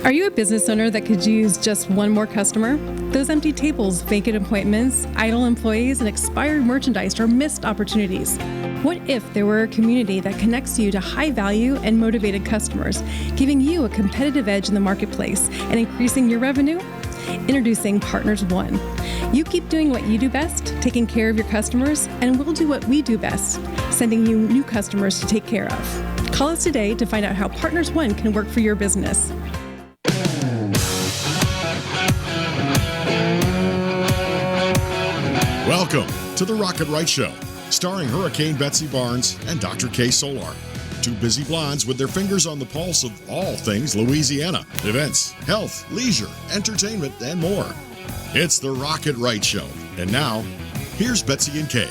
Are you a business owner that could use just one more customer? Those empty tables, vacant appointments, idle employees, and expired merchandise are missed opportunities. What if there were a community that connects you to high-value and motivated customers, giving you a competitive edge in the marketplace and increasing your revenue? Introducing Partners One. You keep doing what you do best, taking care of your customers, and we'll do what we do best, sending you new customers to take care of. Call us today to find out how Partners One can work for your business. Welcome to the Rocket Right Show, starring Hurricane Betsy Barnes and Dr. K. Solar. Two busy blondes with their fingers on the pulse of all things Louisiana. Events, health, leisure, entertainment, and more. It's the Rocket Right Show. And now, here's Betsy and Kay.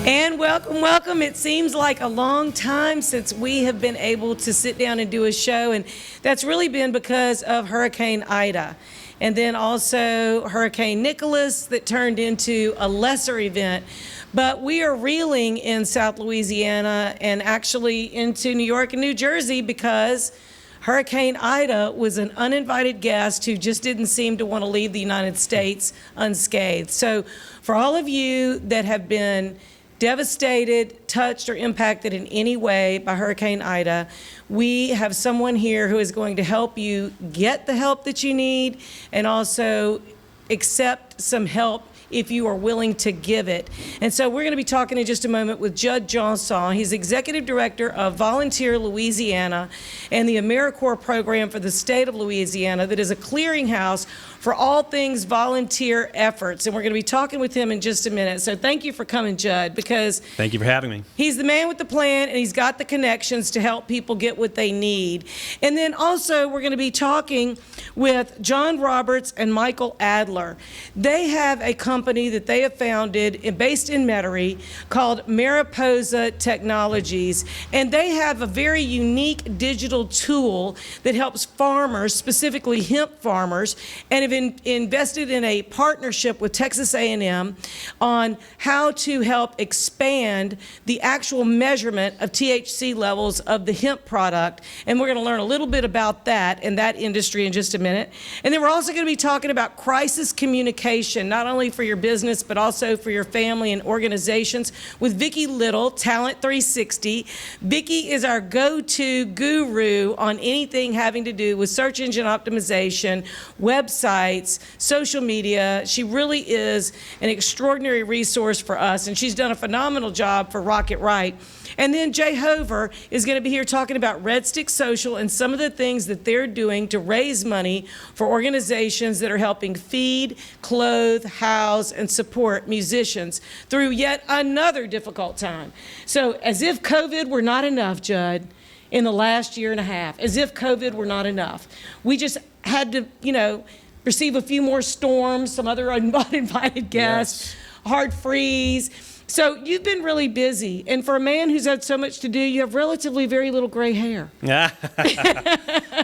And welcome. It seems like a long time since we have been able to sit down and do a show, and that's really been because of Hurricane Ida. And then also Hurricane Nicholas that turned into a lesser event. But we are reeling in South Louisiana and actually into New York and New Jersey because Hurricane Ida was an uninvited guest who just didn't seem to want to leave the United States unscathed. So for all of you that have been devastated, touched, or impacted in any way by Hurricane Ida, we have someone here who is going to help you get the help that you need and also accept some help if you are willing to give it. And so we're going to be talking in just a moment with Judd Johnson. He's Executive Director of Volunteer Louisiana and the AmeriCorps program for the state of Louisiana that is a clearinghouse for all things volunteer efforts. And we're going to be talking with him in just a minute. So thank you for coming, Judd, because thank you for having me. He's the man with the plan, and he's got the connections to help people get what they need. And then also we're going to be talking with John Roberts and Michael Adler. They have a company that they have founded based in Metairie called Mariposa Technologies. And they have a very unique digital tool that helps farmers, specifically hemp farmers, and have invested in a partnership with Texas A&M on how to help expand the actual measurement of THC levels of the hemp product. And we're going to learn a little bit about that and that industry in just a minute. And then we're also going to be talking about crisis communication, not only for your business, but also for your family and organizations with Vicky Little, Talent 360. Vicky is our go-to guru on anything having to do with search engine optimization, websites, social media. She really is an extraordinary resource for us, and she's done a phenomenal job for Rocket Right. And then Jay Hover is going to be here talking about Red Stick Social and some of the things that they're doing to raise money for organizations that are helping feed, clothe, house, and support musicians through yet another difficult time. So as if COVID were not enough, Judd, in the last year and a half, as if COVID were not enough. We just had to, receive a few more storms, some other uninvited guests, hard freeze. So you've been really busy, and for a man who's had so much to do, you have relatively very little gray hair.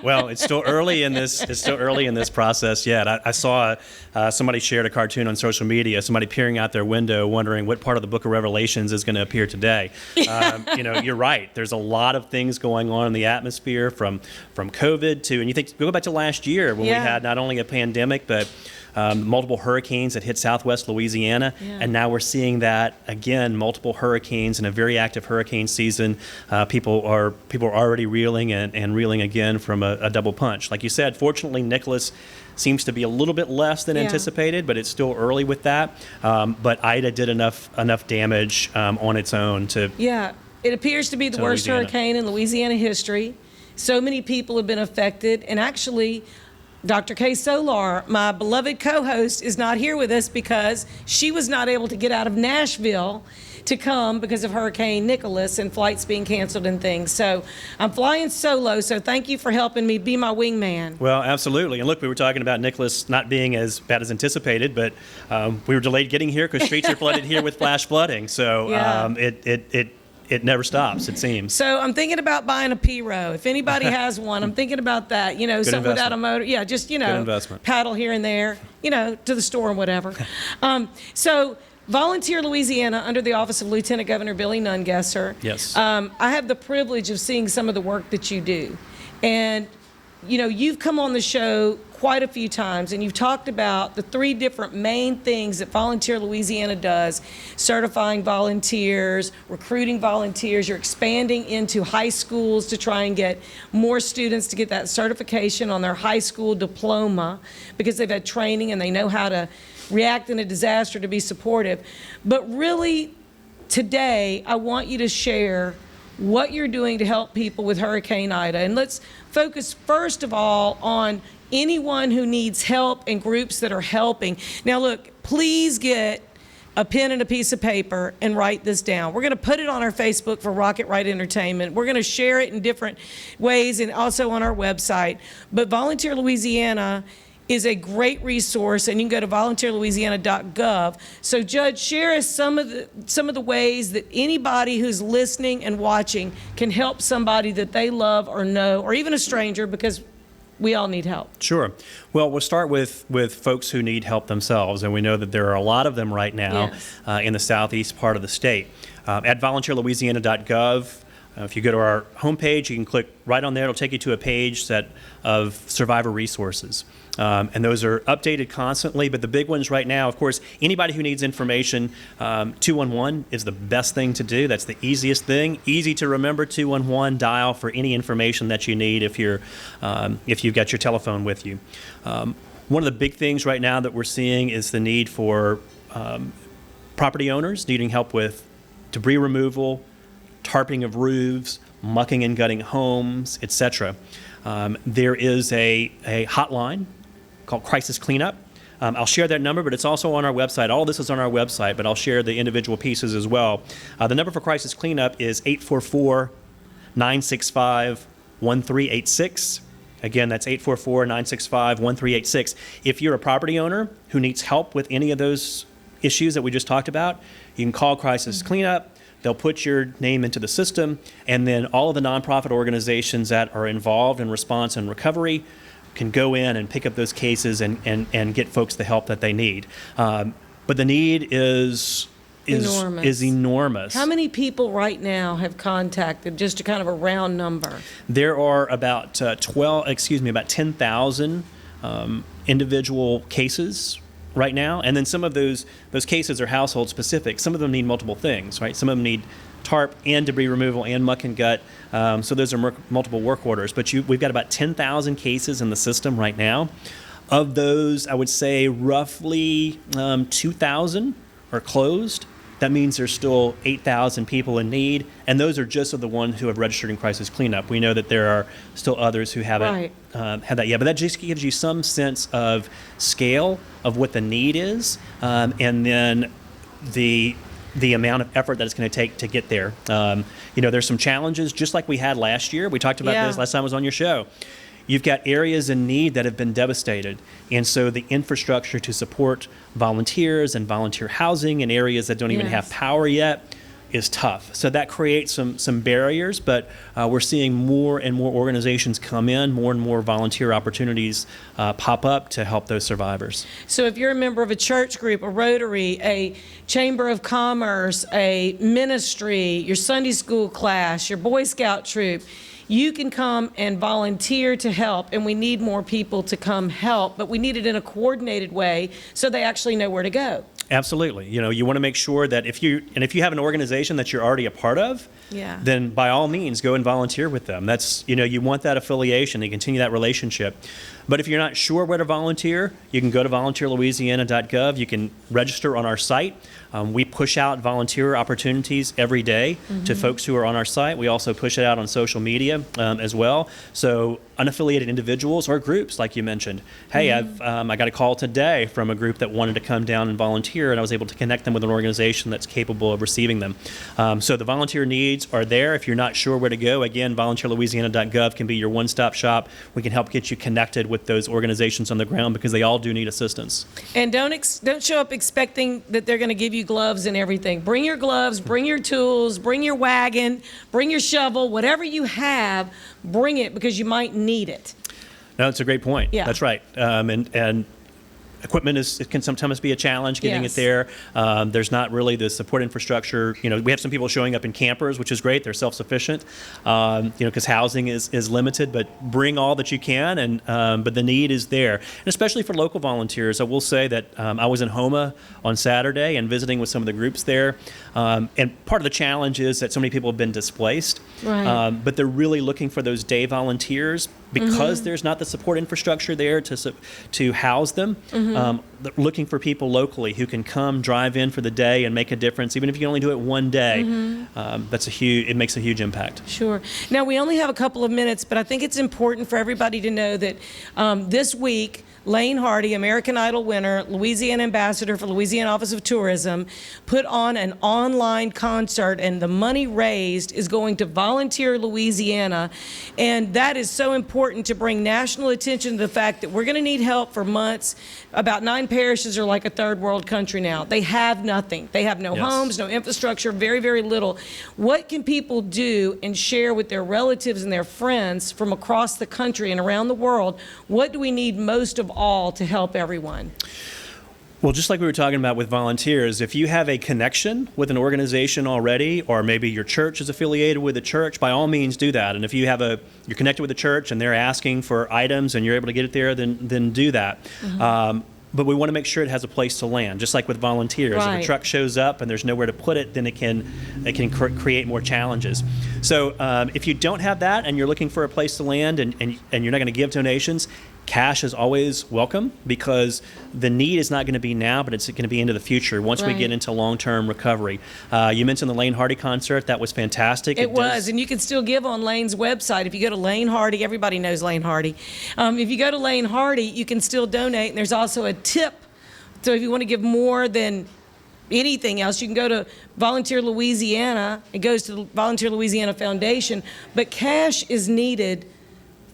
Well, it's still early in this. It's still early in this process yet. I saw somebody shared a cartoon on social media. Somebody peering out their window, wondering what part of the Book of Revelations is going to appear today. You're right. There's a lot of things going on in the atmosphere, from COVID to, and you think go back to last year when we had not only a pandemic but multiple hurricanes that hit Southwest Louisiana, and now we're seeing that again, multiple hurricanes in a very active hurricane season. People are already reeling and reeling again from a double punch. Like you said, fortunately, Nicholas seems to be a little bit less than anticipated, but it's still early with that. But Ida did enough damage on its own to. Yeah, it appears to be the worst hurricane in Louisiana history. So many people have been affected, and actually, Dr. K. Solar, my beloved co-host, is not here with us because she was not able to get out of Nashville to come because of Hurricane Nicholas and flights being canceled and things. So I'm flying solo, so thank you for helping me be my wingman. Well, absolutely. And look, we were talking about Nicholas not being as bad as anticipated, but we were delayed getting here because streets are flooded here with flash flooding. So it never stops, it seems. So I'm thinking about buying a P-Row. If anybody has one, I'm thinking about that. Something without a motor. Yeah, just, Good investment. paddle here and there, to the store and whatever. So Volunteer Louisiana, under the office of Lieutenant Governor Billy Nungesser. Yes. I have the privilege of seeing some of the work that you do. And, you know, you've come on the show quite a few times, and you've talked about the 3 different main things that Volunteer Louisiana does: certifying volunteers, recruiting volunteers. You're expanding into high schools to try and get more students to get that certification on their high school diploma because they've had training and they know how to react in a disaster to be supportive. But really, today, I want you to share what you're doing to help people with Hurricane Ida. And let's focus first of all on anyone who needs help and groups that are helping. Now look, please get a pen and a piece of paper and write this down. We're going to put it on our Facebook for Rocket Right Entertainment. We're going to share it in different ways and also on our website. But Volunteer Louisiana is a great resource, and you can go to volunteerlouisiana.gov. So, Judge, share us some of the ways that anybody who's listening and watching can help somebody that they love or know, or even a stranger, because we all need help. Sure. Well, we'll start with folks who need help themselves, and we know that there are a lot of them right now. Yes. In the southeast part of the state. At volunteerlouisiana.gov, if you go to our homepage, you can click right on there. It'll take you to a page of survivor resources. And those are updated constantly, but the big ones right now, of course, anybody who needs information, 211 is the best thing to do. That's the easiest thing. Easy to remember, 211, dial for any information that you need if you've got your telephone with you. One of the big things right now that we're seeing is the need for property owners needing help with debris removal, tarping of roofs, mucking and gutting homes, etc. There is a hotline called Crisis Cleanup. I'll share that number, but it's also on our website. All this is on our website, but I'll share the individual pieces as well. The number for Crisis Cleanup is 844-965-1386. Again, that's 844-965-1386. If you're a property owner who needs help with any of those issues that we just talked about, you can call Crisis Cleanup. They'll put your name into the system, and then all of the nonprofit organizations that are involved in response and recovery can go in and pick up those cases and get folks the help that they need. But the need is enormous. How many people right now have contacted, just a kind of a round number? There are about 10,000 individual cases right now, and then some of those cases are household specific. Some of them need multiple things, right? Some of them need tarp and debris removal and muck and gut. So those are multiple work orders. But we've got about 10,000 cases in the system right now. Of those, I would say roughly 2,000 are closed. That means there's still 8,000 people in need, and those are just of the ones who have registered in Crisis Cleanup. We know that there are still others who haven't had that yet, but that just gives you some sense of scale of what the need is, and then the amount of effort that it's going to take to get there. There's some challenges, just like we had last year. We talked about this last time I was on your show. You've got areas in need that have been devastated, and so the infrastructure to support volunteers and volunteer housing in areas that don't even have power yet is tough. So that creates some barriers, but we're seeing more and more organizations come in, more and more volunteer opportunities pop up to help those survivors. So if you're a member of a church group, a Rotary, a Chamber of Commerce, a ministry, your Sunday school class, your Boy Scout troop, you can come and volunteer to help, and we need more people to come help, but we need it in a coordinated way so they actually know where to go. Absolutely. You want to make sure that if you have an organization that you're already a part of, then by all means go and volunteer with them. That's, you want that affiliation and continue that relationship. But if you're not sure where to volunteer, you can go to volunteerlouisiana.gov. You can register on our site. We push out volunteer opportunities every day to folks who are on our site. We also push it out on social media as well. So unaffiliated individuals or groups, like you mentioned. Hey, I got a call today from a group that wanted to come down and volunteer, and I was able to connect them with an organization that's capable of receiving them. So the volunteer needs are there. If you're not sure where to go, again, volunteerlouisiana.gov can be your one-stop shop. We can help get you connected with those organizations on the ground because they all do need assistance. And don't show up expecting that they're going to give you gloves and everything. Bring your gloves, bring your tools, bring your wagon, bring your shovel, whatever you have, bring it because you might need it. No, it's a great point. Yeah. That's right. And equipment it can sometimes be a challenge getting Yes. it there. There's not really the support infrastructure. We have some people showing up in campers, which is great. They're self-sufficient, because housing is limited. But bring all that you can, but the need is there, and especially for local volunteers. I will say that I was in Homa on Saturday and visiting with some of the groups there, and part of the challenge is that so many people have been displaced, Right. but they're really looking for those day volunteers because there's not the support infrastructure there to house them. They're looking for people locally who can come, drive in for the day, and make a difference. Even if you can only do it one day, it makes a huge impact. Sure. Now, we only have a couple of minutes, but I think it's important for everybody to know that this week, Lane Hardy, American Idol winner, Louisiana ambassador for Louisiana Office of Tourism, put on an online concert, and the money raised is going to Volunteer Louisiana. And that is so important to bring national attention to the fact that we're going to need help for months. About 9 parishes are like a third world country now. They have nothing. They have no Yes. homes, no infrastructure, very, very little. What can people do and share with their relatives and their friends from across the country and around the world? What do we need most of all to help everyone? Well, just like we were talking about with volunteers, if you have a connection with an organization already, or maybe your church is affiliated with a church, by all means do that. And if you're connected with a church and they're asking for items and you're able to get it there, then do that. But we want to make sure it has a place to land, just like with volunteers. If Right. a truck shows up and there's nowhere to put it, then it can create more challenges. So if you don't have that and you're looking for a place to land and you're not going to give donations, cash is always welcome, because the need is not going to be now, but it's going to be into the future once we Right. get into long-term recovery. You mentioned the Lane Hardy concert. That was fantastic. It was, does- and you can still give on Lane's website. If you go to Lane Hardy, everybody knows Lane Hardy. If you go to Lane Hardy, you can still donate, and there's also a tip. So if you want to give more than anything else, you can go to Volunteer Louisiana. It goes to the Volunteer Louisiana Foundation, but cash is needed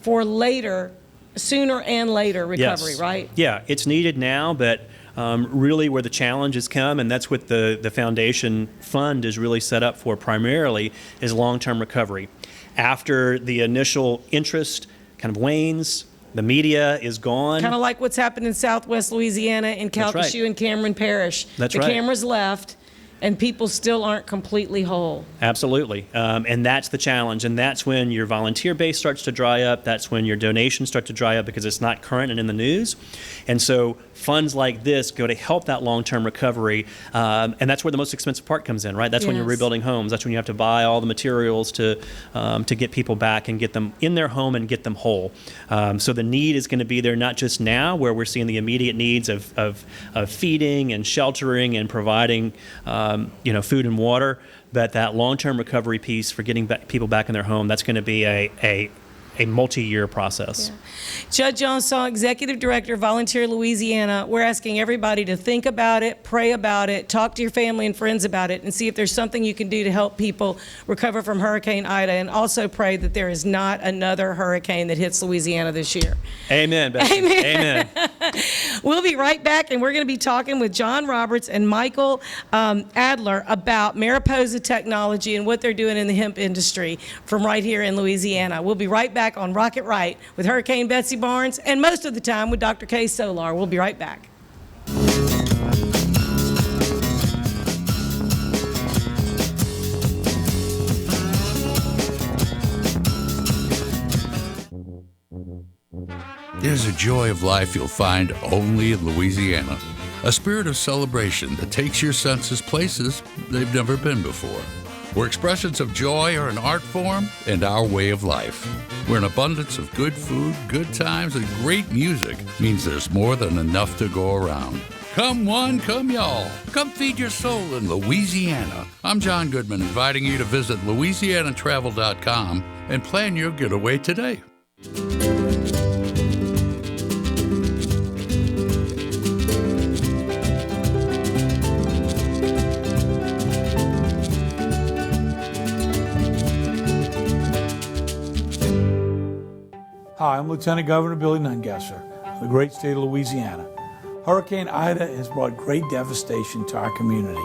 for later, sooner and later recovery, Yes. right? Yeah, it's needed now, but really where the challenges come, and that's what the foundation fund is really set up for primarily, is long-term recovery. After the initial interest kind of wanes, the media is gone. Kind of like what's happened in Southwest Louisiana in That's right. Calcasieu and Cameron Parish. That's the right. cameras left, and people still aren't completely whole. Absolutely. And that's the challenge. And that's when your volunteer base starts to dry up. That's when your donations start to dry up because it's not current and in the news. And so funds like this go to help that long-term recovery. And that's where the most expensive part comes in, right? That's when you're Yes. rebuilding homes. That's when you have to buy all the materials to get people back and get them in their home and get them whole. So the need is going to be there not just now, where we're seeing the immediate needs of feeding and sheltering and providing food and water, but that long-term recovery piece for getting people back in their home, that's going to be a multi-year process. Judd Johnson, Executive Director, Volunteer Louisiana, we're asking everybody to think about it, pray about it, talk to your family and friends about it, and see if there's something you can do to help people recover from Hurricane Ida, and also pray that there is not another hurricane that hits Louisiana this year. Amen, Betsy. Amen. We'll be right back, and we're going to be talking with John Roberts and Michael Adler about Mariposa technology and what they're doing in the hemp industry from right here in Louisiana. We'll be right back on Rocket Right with Hurricane Betsy Barnes, and most of the time with Dr. K. Solar. We'll be right back. There's a joy of life you'll find only in Louisiana. A spirit of celebration that takes your senses places they've never been before. Where expressions of joy are an art form and our way of life. Where an abundance of good food, good times, and great music means there's more than enough to go around. Come one, come y'all. Come feed your soul in Louisiana. I'm John Goodman, inviting you to visit louisianatravel.com and plan your getaway today. Hi, I'm Lieutenant Governor Billy Nungesser of the great state of Louisiana. Hurricane Ida has brought great devastation to our community.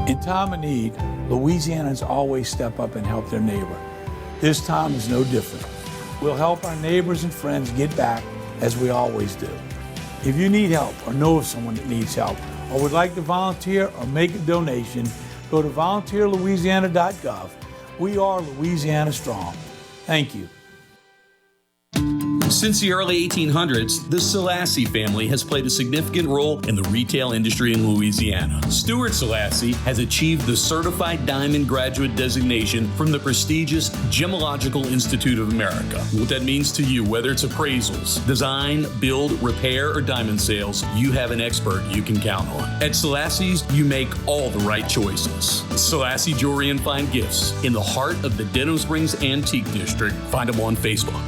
In time of need, Louisianans always step up and help their neighbor. This time is no different. We'll help our neighbors and friends get back as we always do. If you need help or know of someone that needs help or would like to volunteer or make a donation, go to volunteerlouisiana.gov. We are Louisiana Strong. Thank you. Since the early 1800s, the Selassie family has played a significant role in the retail industry in Louisiana. Stuart Selassie has achieved the Certified Diamond Graduate designation from the prestigious Gemological Institute of America. What that means to you, whether it's appraisals, design, build, repair, or diamond sales, you have an expert you can count on. At Selassie's, you make all the right choices. Selassie Jewelry and Fine Gifts in the heart of the Denham Springs Antique District. Find them on Facebook.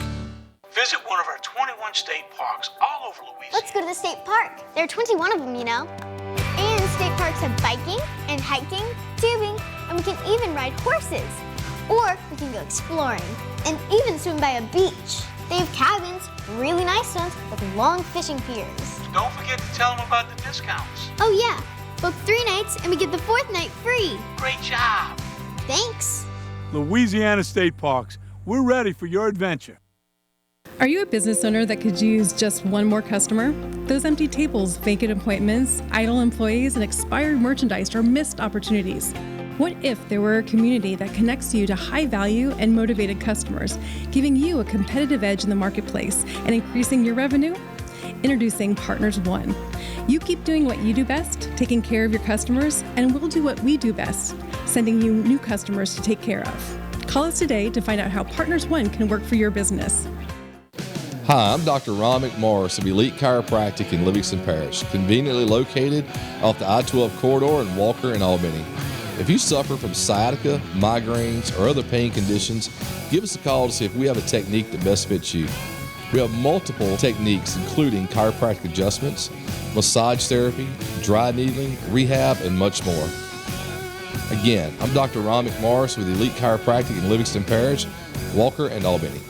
Visit one of our 21 state parks all over Louisiana. Let's go to the state park. There are 21 of them, you know. And state parks have biking and hiking, tubing, and we can even ride horses. Or we can go exploring and even swim by a beach. They have cabins, really nice ones, with long fishing piers. Don't forget to tell them about the discounts. Oh yeah, book 3 nights and we get the 4th night free. Great job. Thanks. Louisiana State Parks, we're ready for your adventure. Are you a business owner that could use just one more customer? Those empty tables, vacant appointments, idle employees, and expired merchandise are missed opportunities. What if there were a community that connects you to high-value and motivated customers, giving you a competitive edge in the marketplace and increasing your revenue? Introducing Partners One. You keep doing what you do best, taking care of your customers, and we'll do what we do best, sending you new customers to take care of. Call us today to find out how Partners One can work for your business. Hi, I'm Dr. Ron McMorris of Elite Chiropractic in Livingston Parish, conveniently located off the I-12 corridor in Walker and Albany. If you suffer from sciatica, migraines, or other pain conditions, give us a call to see if we have a technique that best fits you. We have multiple techniques, including chiropractic adjustments, massage therapy, dry needling, rehab, and much more. Again, I'm Dr. Ron McMorris with Elite Chiropractic in Livingston Parish, Walker, and Albany.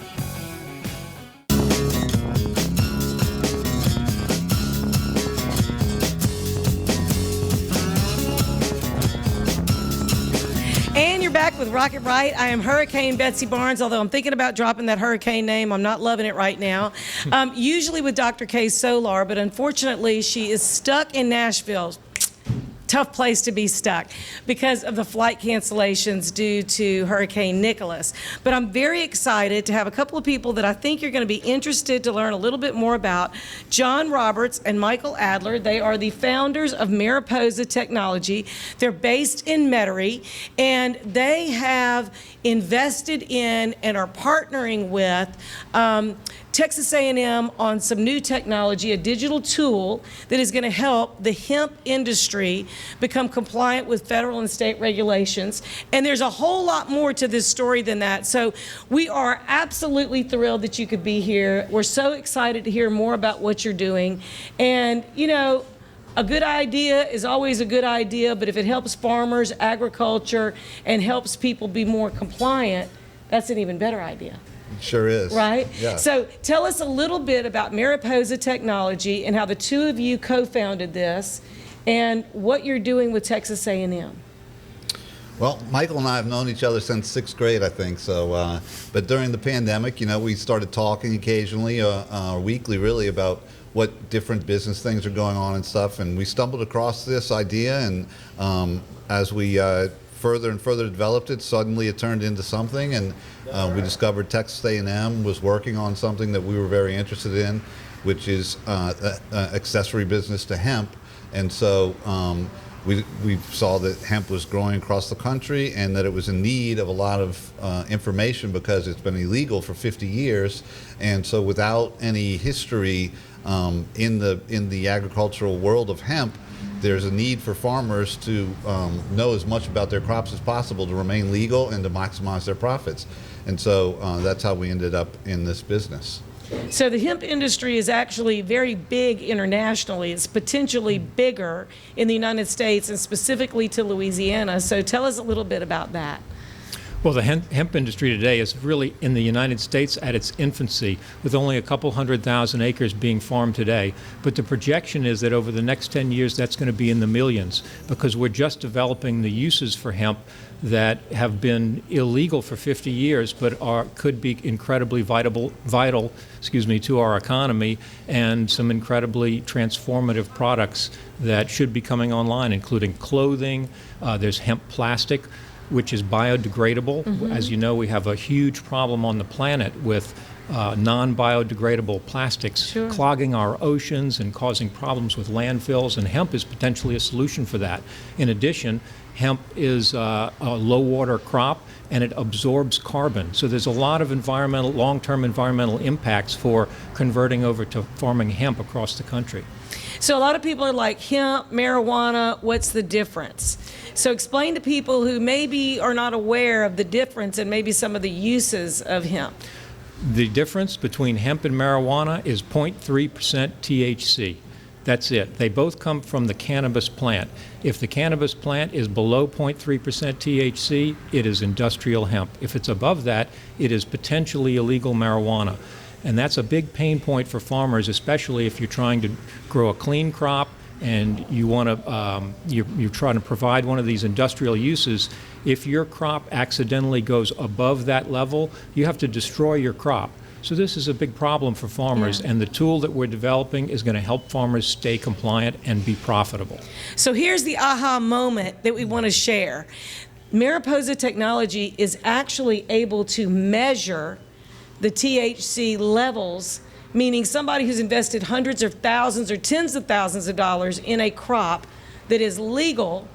Back with Rocket Right. I am Hurricane Betsy Barnes, although I'm thinking about dropping that hurricane name. I'm not loving it right now. Usually with Dr. K Solar, but unfortunately she is stuck in Nashville. Tough place to be stuck because of the flight cancellations due to Hurricane Nicholas. But I'm very excited to have a couple of people that I think you're going to be interested to learn a little bit more about. John Roberts and Michael Adler. They are the founders of Mariposa Technology. They're based in Metairie, and they have invested in and are partnering with Texas A&M on some new technology, a digital tool that is going to help the hemp industry become compliant with federal and state regulations. And there's a whole lot more to this story than that. So we are absolutely thrilled that you could be here. We're so excited to hear more about what you're doing. And, you know, a good idea is always a good idea, but if it helps farmers, agriculture, and helps people be more compliant, that's an even better idea. Sure is. Right? Yeah. So tell us a little bit about Mariposa Technology and how the two of you co-founded this and what you're doing with Texas A&M. Well, Michael and I have known each other since 6th grade, I think. So, but during the pandemic, you know, we started talking occasionally, weekly really, about what different business things are going on and stuff. And we stumbled across this idea, and as we further and further developed it, suddenly it turned into something, and we discovered Texas A&M was working on something that we were very interested in, which is accessory business to hemp. And so we saw that hemp was growing across the country and that it was in need of a lot of information because it's been illegal for 50 years. And so without any history in the agricultural world of hemp, there's a need for farmers to know as much about their crops as possible to remain legal and to maximize their profits. And so that's how we ended up in this business. So the hemp industry is actually very big internationally. It's potentially bigger in the United States and specifically to Louisiana. So tell us a little bit about that. Well, the hemp industry today is really in the United States at its infancy, with only a couple 100,000 acres being farmed today. But the projection is that over the next 10 years, that's going to be in the millions, because we're just developing the uses for hemp that have been illegal for 50 years, but could be incredibly vital, to our economy, and some incredibly transformative products that should be coming online, including clothing. There's hemp plastic, which is biodegradable. Mm-hmm. As you know, we have a huge problem on the planet with non-biodegradable plastics clogging our oceans and causing problems with landfills, and hemp is potentially a solution for that. In addition, hemp is a low-water crop, and it absorbs carbon. So there's a lot of long-term environmental impacts for converting over to farming hemp across the country. So a lot of people are like, hemp, marijuana, what's the difference? So explain to people who maybe are not aware of the difference and maybe some of the uses of hemp. The difference between hemp and marijuana is 0.3% THC. That's it. They both come from the cannabis plant. If the cannabis plant is below 0.3% THC, it is industrial hemp. If it's above that, it is potentially illegal marijuana. And that's a big pain point for farmers, especially if you're trying to grow a clean crop and you want to, you're trying to provide one of these industrial uses. If your crop accidentally goes above that level, you have to destroy your crop. So this is a big problem for farmers, and the tool that we're developing is going to help farmers stay compliant and be profitable. So here's the aha moment that we want to share. Mariposa technology is actually able to measure the THC levels, meaning somebody who's invested hundreds of thousands or tens of thousands of dollars in a crop that is legal,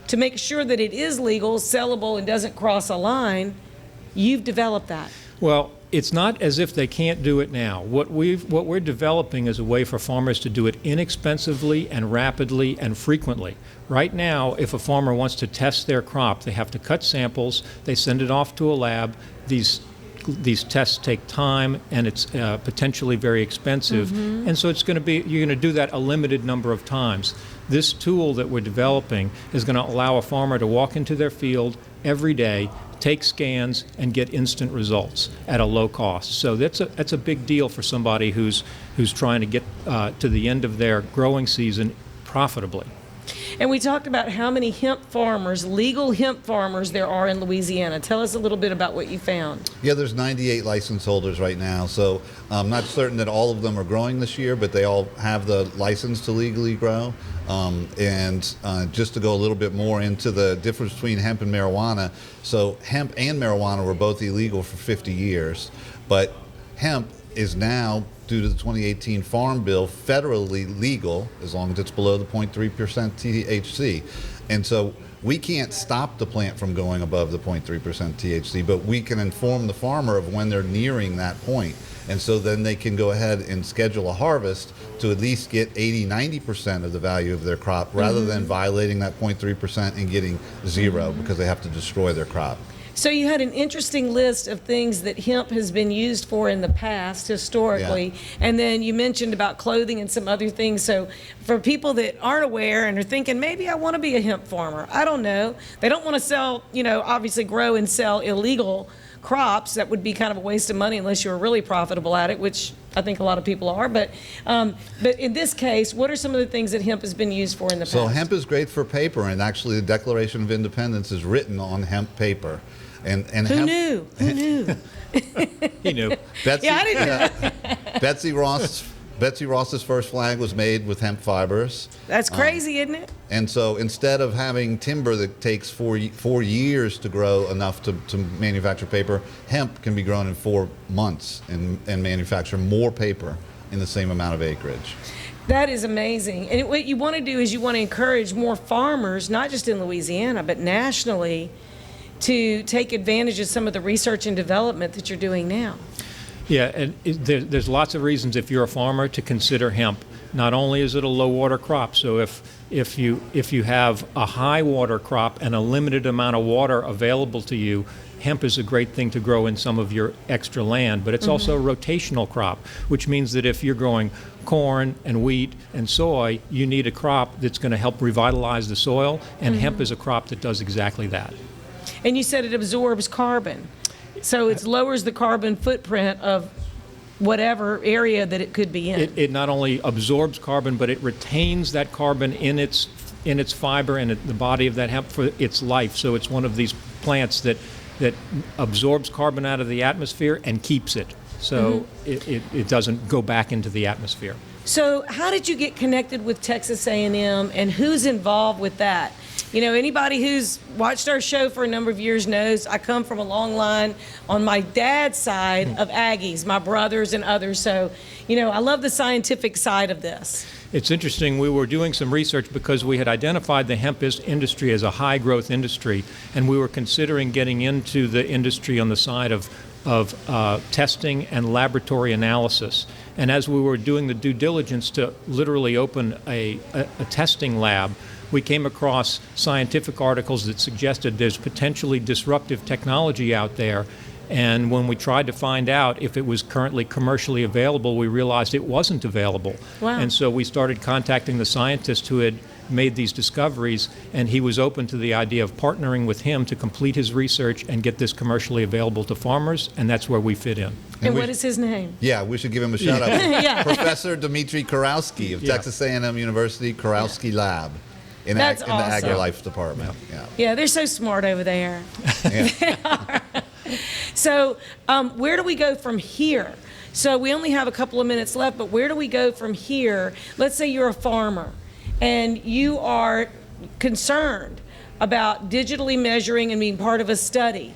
to make sure that it is legal, sellable, and doesn't cross a line. You've developed that. Well, it's not as if they can't do it now. What we're developing is a way for farmers to do it inexpensively and rapidly and frequently. Right now, if a farmer wants to test their crop, they have to cut samples, they send it off to a lab. These tests take time, and it's potentially very expensive. Mm-hmm. And so you're going to do that a limited number of times. This tool that we're developing is going to allow a farmer to walk into their field every day, take scans, and get instant results at a low cost. So that's a big deal for somebody who's trying to get to the end of their growing season profitably. And we talked about how many hemp farmers, legal hemp farmers, there are in Louisiana. Tell us a little bit about what you found. Yeah, there's 98 license holders right now, so I'm not certain that all of them are growing this year, but they all have the license to legally grow. Just to go a little bit more into the difference between hemp and marijuana, so hemp and marijuana were both illegal for 50 years, but hemp is now, due to the 2018 Farm Bill, federally legal as long as it's below the 0.3% THC. And so we can't stop the plant from going above the 0.3% THC, but we can inform the farmer of when they're nearing that point. And so then they can go ahead and schedule a harvest to at least get 80-90% of the value of their crop, rather than violating that 0.3% and getting zero because they have to destroy their crop. So you had an interesting list of things that hemp has been used for in the past, historically, and then you mentioned about clothing and some other things. So for people that aren't aware and are thinking, maybe I want to be a hemp farmer, I don't know. They don't want to sell, obviously grow and sell illegal crops. That would be kind of a waste of money unless you were really profitable at it, which I think a lot of people are. But in this case, what are some of the things that hemp has been used for in the past? So hemp is great for paper, and actually the Declaration of Independence is written on hemp paper. And Who knew? Who knew? He knew. Betsy, I didn't know. Betsy Ross's first flag was made with hemp fibers. That's crazy, isn't it? And so instead of having timber that takes 4 years to grow enough to manufacture paper, hemp can be grown in 4 months and manufacture more paper in the same amount of acreage. That is amazing. And what you want to do is you want to encourage more farmers, not just in Louisiana, but nationally, to take advantage of some of the research and development that you're doing now. Yeah, and there's lots of reasons if you're a farmer to consider hemp. Not only is it a low water crop, so if you have a high water crop and a limited amount of water available to you, hemp is a great thing to grow in some of your extra land, but it's also a rotational crop, which means that if you're growing corn and wheat and soy, you need a crop that's going to help revitalize the soil, and hemp is a crop that does exactly that. And you said it absorbs carbon. So it lowers the carbon footprint of whatever area that it could be in. It not only absorbs carbon, but it retains that carbon in its fiber and the body of that hemp for its life. So it's one of these plants that absorbs carbon out of the atmosphere and keeps it. So it doesn't go back into the atmosphere. So how did you get connected with Texas A&M, and who's involved with that? You know, anybody who's watched our show for a number of years knows I come from a long line on my dad's side of Aggies, my brothers and others. So, you know, I love the scientific side of this. It's interesting, we were doing some research because we had identified the hemp industry as a high growth industry, and we were considering getting into the industry on the side of testing and laboratory analysis. And as we were doing the due diligence to literally open a testing lab, we came across scientific articles that suggested there's potentially disruptive technology out there. And when we tried to find out if it was currently commercially available, we realized it wasn't available. Wow. And so we started contacting the scientist who had made these discoveries, and he was open to the idea of partnering with him to complete his research and get this commercially available to farmers, and that's where we fit in. And what is his name? Yeah, we should give him a shout out. Professor Dmitry Kurowski of Texas A&M University Kurowski Lab in the AgriLife department. Yeah, they're so smart over there. Yeah. So where do we go from here? So we only have a couple of minutes left, but where do we go from here? Let's say you're a farmer and you are concerned about digitally measuring and being part of a study.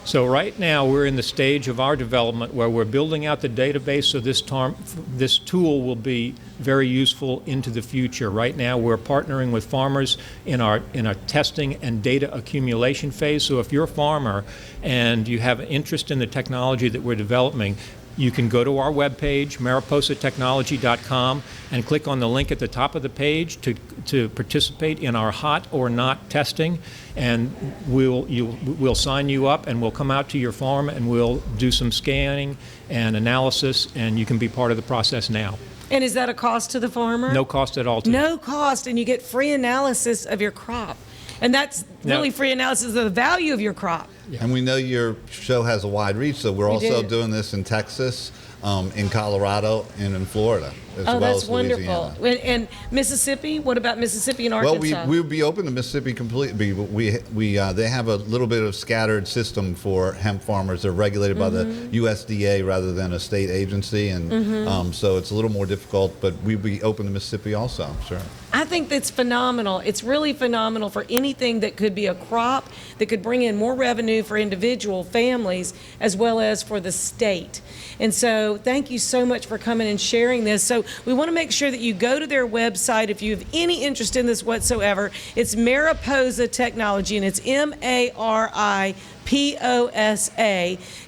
So right now we're in the stage of our development where we're building out the database, so this tool will be very useful into the future. Right now we're partnering with farmers in our testing and data accumulation phase. So if you're a farmer and you have an interest in the technology that we're developing, you can go to our webpage, mariposatechnology.com, and click on the link at the top of the page to participate in our hot or not testing, and we'll sign you up, and we'll come out to your farm and we'll do some scanning and analysis, and you can be part of the process now. And is that a cost to the farmer? No cost at all to you. No cost, and you get free analysis of your crop. And that's really free analysis of the value of your crop. Yeah. And we know your show has a wide reach, so we're also doing this in Texas, in Colorado, and in Florida, as well that's as wonderful. Louisiana. And Mississippi? What about Mississippi and Arkansas? Well, we would be open to Mississippi completely. They have a little bit of scattered system for hemp farmers. They're regulated by the USDA rather than a state agency, and so it's a little more difficult, but we'd be open to Mississippi also, sure. I think that's phenomenal. It's really phenomenal for anything that could be a crop that could bring in more revenue for individual families as well as for the state. And so thank you so much for coming and sharing this. So we want to make sure that you go to their website if you have any interest in this whatsoever. It's Mariposa Technology, and it's MARIPOSA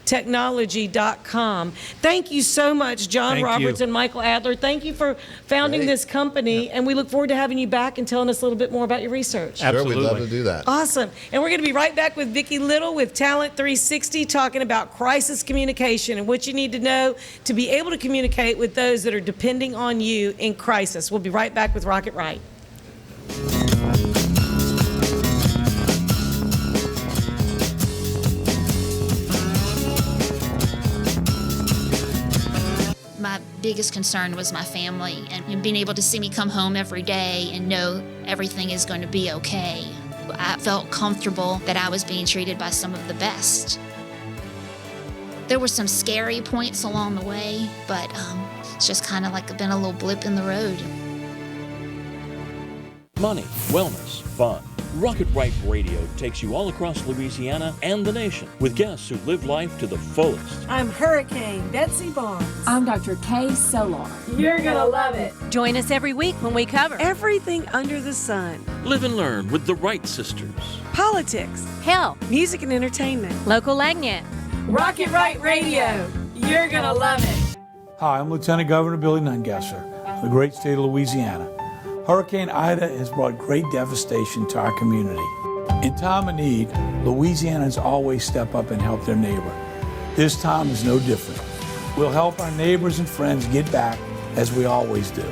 technology.com. Thank you so much, John Roberts and Michael Adler. Thank you for founding this company, and we look forward to having you back and telling us a little bit more about your research. Absolutely. Sure, we'd love to do that. Awesome. And we're going to be right back with Vicky Little with Talent 360 talking about crisis communication and what you need to know to be able to communicate with those that are depending on you in crisis. We'll be right back with Rocket Right. My biggest concern was my family and being able to see me come home every day and know everything is going to be okay. I felt comfortable that I was being treated by some of the best. There were some scary points along the way, but it's just kind of like been a little blip in the road. Money, wellness, fun. Rocket Right Radio takes you all across Louisiana and the nation with guests who live life to the fullest. I'm Hurricane Betsy Barnes. I'm Dr. Kay Solar. You're gonna love it. Join us every week when we cover everything under the sun. Live and learn with the Wright sisters. Politics, health, music and entertainment, local agnet. Rocket Right Radio. You're gonna love it. Hi, I'm Lieutenant Governor Billy Nungesser of the great state of Louisiana. Hurricane Ida has brought great devastation to our community. In time of need, Louisianans always step up and help their neighbor. This time is no different. We'll help our neighbors and friends get back as we always do.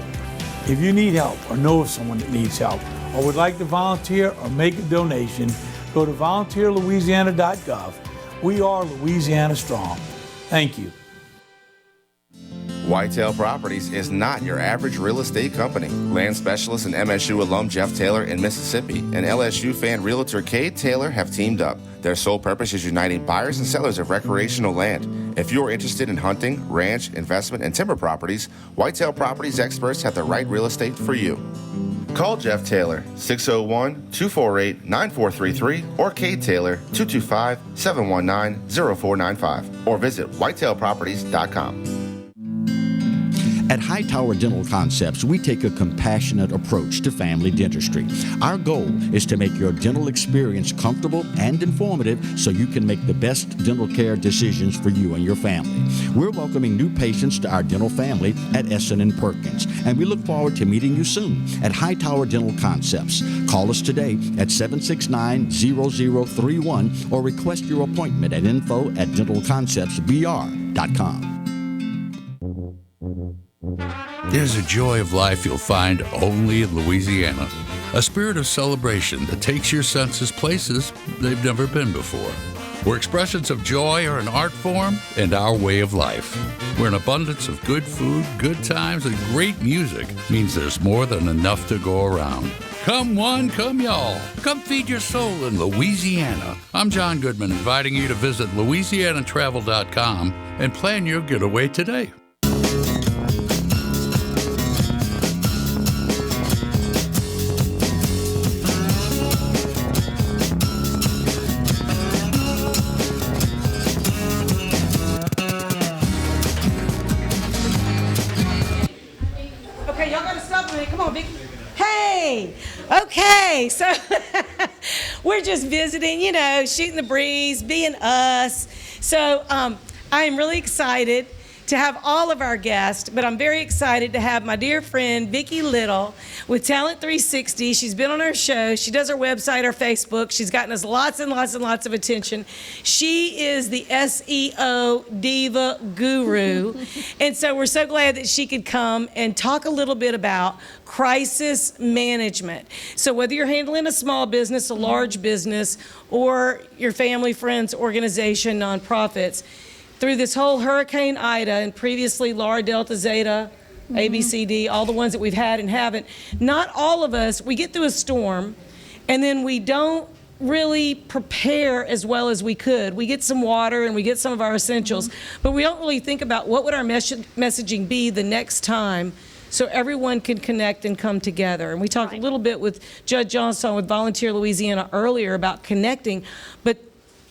If you need help or know of someone that needs help or would like to volunteer or make a donation, Go to volunteerlouisiana.gov. We are Louisiana Strong. Thank you. Whitetail Properties is not your average real estate company. Land specialist and MSU alum Jeff Taylor in Mississippi and LSU fan realtor Cade Taylor have teamed up. Their sole purpose is uniting buyers and sellers of recreational land. If you're interested in hunting, ranch, investment, and timber properties, Whitetail Properties experts have the right real estate for you. Call Jeff Taylor, 601-248-9433, or Cade Taylor, 225-719-0495, or visit whitetailproperties.com. At Hightower Dental Concepts, we take a compassionate approach to family dentistry. Our goal is to make your dental experience comfortable and informative so you can make the best dental care decisions for you and your family. We're welcoming new patients to our dental family at Essen & Perkins, and we look forward to meeting you soon at Hightower Dental Concepts. Call us today at 769-0031 or request your appointment at info@dentalconceptsbr.com. There's a joy of life you'll find only in Louisiana. A spirit of celebration that takes your senses places they've never been before. Where expressions of joy are an art form and our way of life. Where an abundance of good food, good times, and great music means there's more than enough to go around. Come one, come y'all. Come feed your soul in Louisiana. I'm John Goodman, inviting you to visit louisianatravel.com and plan your getaway today. Okay, so we're just visiting, shooting the breeze, being us. So I'm really excited to have all of our guests, but I'm very excited to have my dear friend Vicky Little with Talent 360. She's been on our show. She does our website, our Facebook. She's gotten us lots and lots and lots of attention. She is the SEO diva guru. And so we're so glad that she could come and talk a little bit about crisis management. So whether you're handling a small business, a large business, or your family, friends, organization, nonprofits, through this whole Hurricane Ida and previously Laura, Delta, Zeta, ABCD, all the ones that we've had and haven't, not all of us, we get through a storm and then we don't really prepare as well as we could. We get some water and we get some of our essentials, but we don't really think about what would our messaging be the next time so everyone can connect and come together. And we talked a little bit with Judge Johnson with Volunteer Louisiana earlier about connecting, but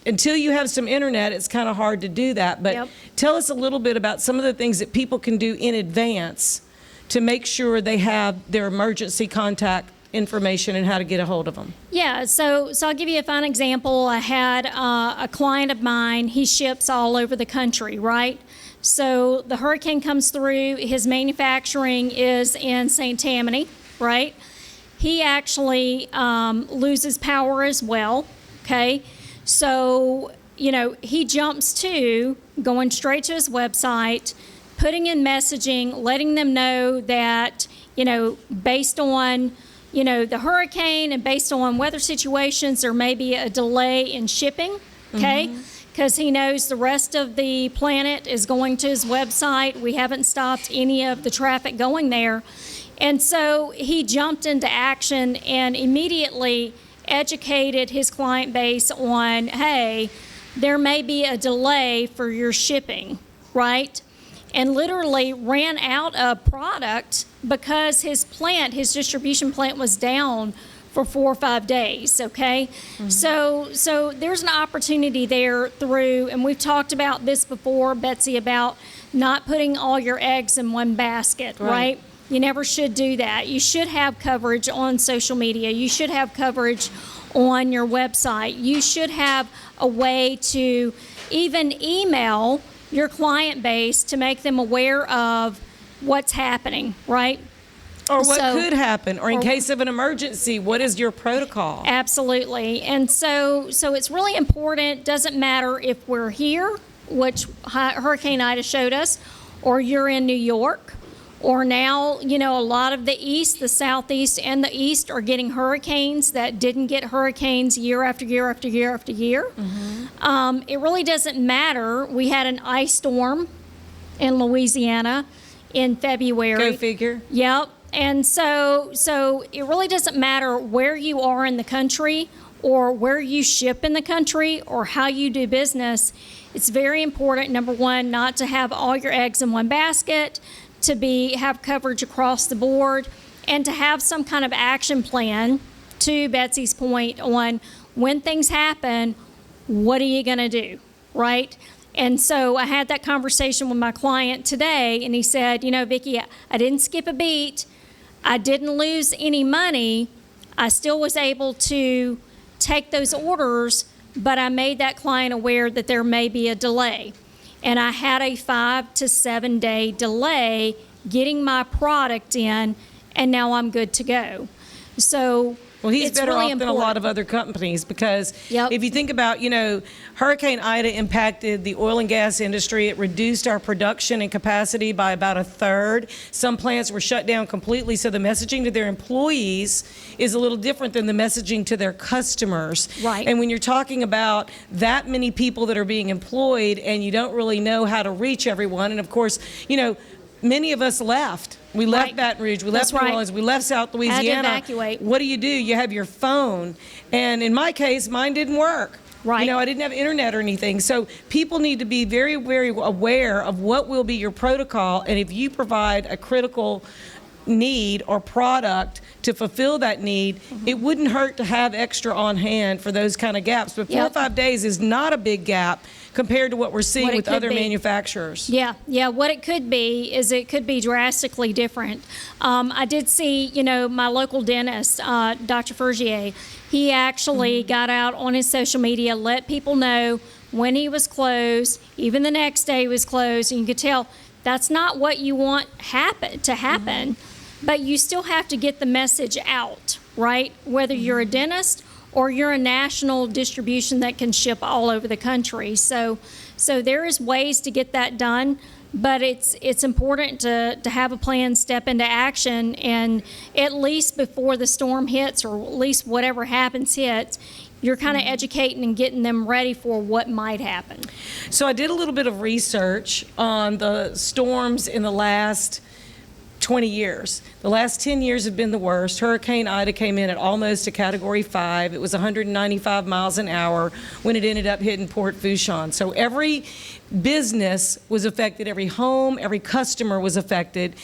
until you have some internet, it's kind of hard to do that. But tell us a little bit about some of the things that people can do in advance to make sure they have their emergency contact information and how to get a hold of them. Yeah, so I'll give you a fine example. I had a client of mine, he ships all over the country, right? So the hurricane comes through, his manufacturing is in St. Tammany, right? He actually loses power as well, okay? So, he jumps to going straight to his website, putting in messaging, letting them know that, based on, the hurricane and based on weather situations, there may be a delay in shipping, okay? Because he knows the rest of the planet is going to his website. We haven't stopped any of the traffic going there. And so he jumped into action and immediately educated his client base on, hey, there may be a delay for your shipping, right? And literally ran out of product because his distribution plant was down for 4 or 5 days, okay? So there's an opportunity there through, and we've talked about this before, Betsy, about not putting all your eggs in one basket, right? You never should do that. You should have coverage on social media. You should have coverage on your website. You should have a way to even email your client base to make them aware of what's happening, right? Or what could happen, or in case of an emergency, what is your protocol? Absolutely. And so it's really important. Doesn't matter if we're here, which Hurricane Ida showed us, or you're in New York, Or now, a lot of the east, the southeast, and the east are getting hurricanes that didn't get hurricanes year after year after year after year. It really doesn't matter. We had an ice storm in Louisiana in February. Go figure. Yep. And so it really doesn't matter where you are in the country or where you ship in the country or how you do business. It's very important, number one, not to have all your eggs in one basket, to have coverage across the board, and to have some kind of action plan, to Betsy's point, on when things happen, what are you going to do, right? And so I had that conversation with my client today, and he said, Vicki, I didn't skip a beat. I didn't lose any money. I still was able to take those orders, but I made that client aware that there may be a delay. And I had a 5 to 7 day delay getting my product in, and now I'm good to go. So he's it's better really off than a lot of other companies, because if you think about, Hurricane Ida impacted the oil and gas industry. It reduced our production and capacity by about a third. Some plants were shut down completely, so the messaging to their employees is a little different than the messaging to their customers. Right. And when you're talking about that many people that are being employed and you don't really know how to reach everyone, and of course, many of us left. We left Baton Rouge. We left New Orleans. We left South Louisiana. Had to evacuate. What do? You have your phone. And in my case, mine didn't work. Right. I didn't have internet or anything. So people need to be very, very aware of what will be your protocol. And if you provide a critical need or product to fulfill that need, it wouldn't hurt to have extra on hand for those kind of gaps. But 4 or 5 days is not a big gap compared to what we're seeing with other manufacturers. Yeah. What it could be is it could be drastically different. I did see, my local dentist, Dr. Fergier, he actually got out on his social media, let people know when he was closed, even the next day he was closed, and you could tell that's not what you want to happen. But you still have to get the message out, right? Whether you're a dentist or you're a national distribution that can ship all over the country. So there is ways to get that done, but it's important to have a plan, step into action, and at least before the storm hits, or at least whatever happens hits, you're kind of educating and getting them ready for what might happen. So I did a little bit of research on the storms in the last 20 years. The last 10 years have been the worst. Hurricane Ida came in at almost a Category 5. It was 195 miles an hour when it ended up hitting Port Fourchon. So every business was affected, every home, every customer was affected.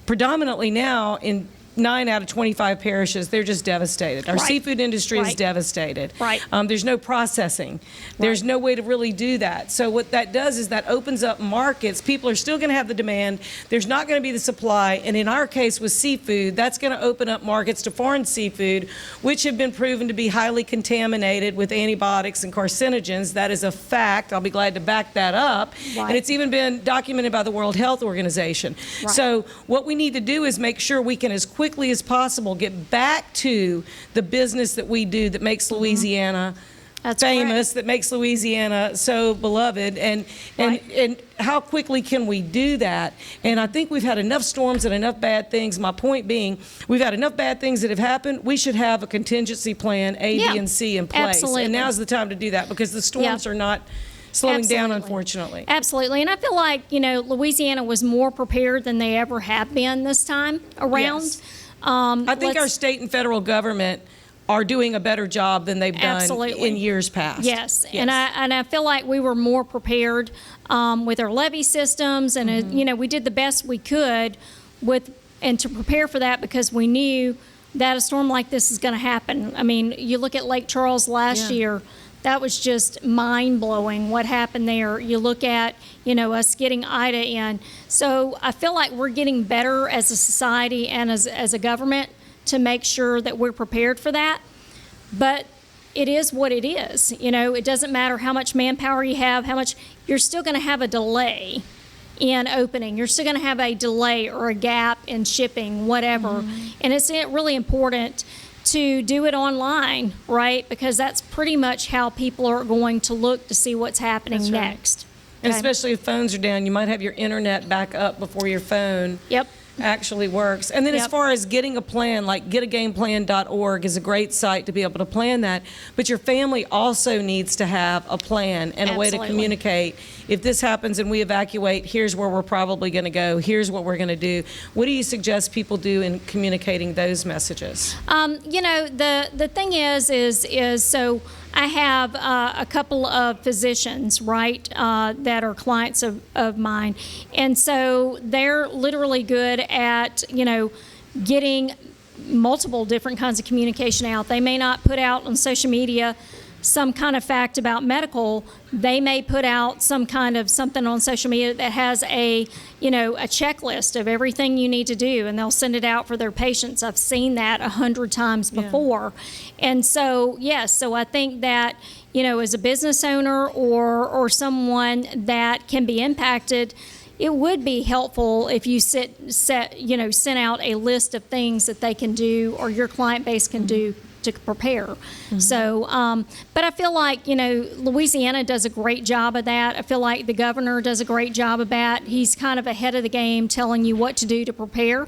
Predominantly now in 9 out of 25 parishes, they're just devastated. Our seafood industry is devastated. There's no processing. There's no way to really do that. So what that does is that opens up markets. People are still going to have the demand. There's not going to be the supply. And in our case with seafood, that's going to open up markets to foreign seafood, which have been proven to be highly contaminated with antibiotics and carcinogens. That is a fact. I'll be glad to back that up. And it's even been documented by the World Health Organization. So what we need to do is make sure we can, as quickly as possible, get back to the business that we do that makes Louisiana famous, that makes Louisiana so beloved, and how quickly can we do that? And I think we've had enough storms and enough bad things. My point being, we've had enough bad things that have happened. We should have a contingency plan, A, B, and C in place. And now's the time to do that, because the storms are not slowing down, unfortunately. Absolutely. And I feel like, Louisiana was more prepared than they ever have been this time around. I think our state and federal government are doing a better job than they've done in years past. Yes. And I feel like we were more prepared with our levee systems, and we did the best we could to prepare for that, because we knew that a storm like this is going to happen. I mean, you look at Lake Charles last year. That was just mind-blowing what happened there. You look at, us getting Ida in. So I feel like we're getting better as a society and as a government to make sure that we're prepared for that. But it is what it is. It doesn't matter how much manpower you have, you're still going to have a delay in opening. You're still going to have a delay or a gap in shipping, whatever. And it's really important to do it online, right? Because that's pretty much how people are going to look to see what's happening next. And especially if phones are down, you might have your internet back up before your phone actually works. And then as far as getting a plan, like getagameplan.org is a great site to be able to plan that. But your family also needs to have a plan and a way to communicate. If this happens and we evacuate, here's where we're probably going to go. Here's what we're going to do. What do you suggest people do in communicating those messages? The thing is so I have a couple of physicians, right, that are clients of mine. And so they're literally good at, getting multiple different kinds of communication out. They may not put out on social media some kind of fact about medical. They may put out some kind of something on social media that has a checklist of everything you need to do, and they'll send it out for their patients. I've seen that 100 times before. And so, so I think that, as a business owner or someone that can be impacted, it would be helpful if you sent out a list of things that they can do or your client base can do to prepare. So, but I feel like, Louisiana does a great job of that. I feel like the governor does a great job of that. He's kind of ahead of the game telling you what to do to prepare.